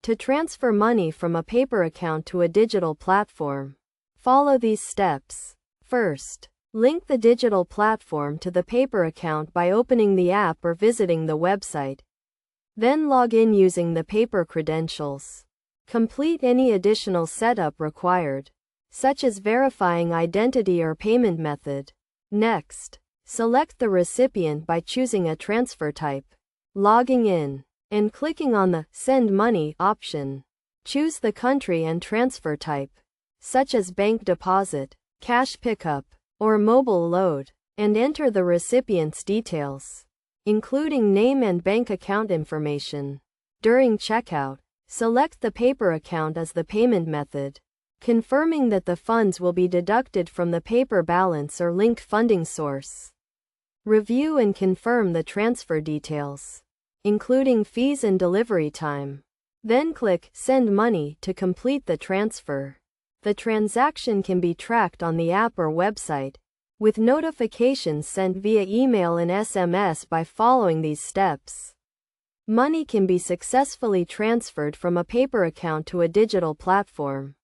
To transfer money from a paper account to a digital platform, follow these steps. First, link the digital platform to the paper account by opening the app or visiting the website. Then log in using the paper credentials. Complete any additional setup required, such as verifying identity or payment method. Next, select the recipient by choosing a transfer type, logging in, and clicking on the Send Money option. Choose the country and transfer type, such as bank deposit, cash pickup, or mobile load, and enter the recipient's details, including name and bank account information. During checkout, select the paper account as the payment method, confirming that the funds will be deducted from the paper balance or linked funding source. Review and confirm the transfer details, including fees and delivery time. Then click Send Money to complete the transfer. The transaction can be tracked on the app or website, with notifications sent via email and SMS by following these steps. Money can be successfully transferred from a paper account to a digital platform.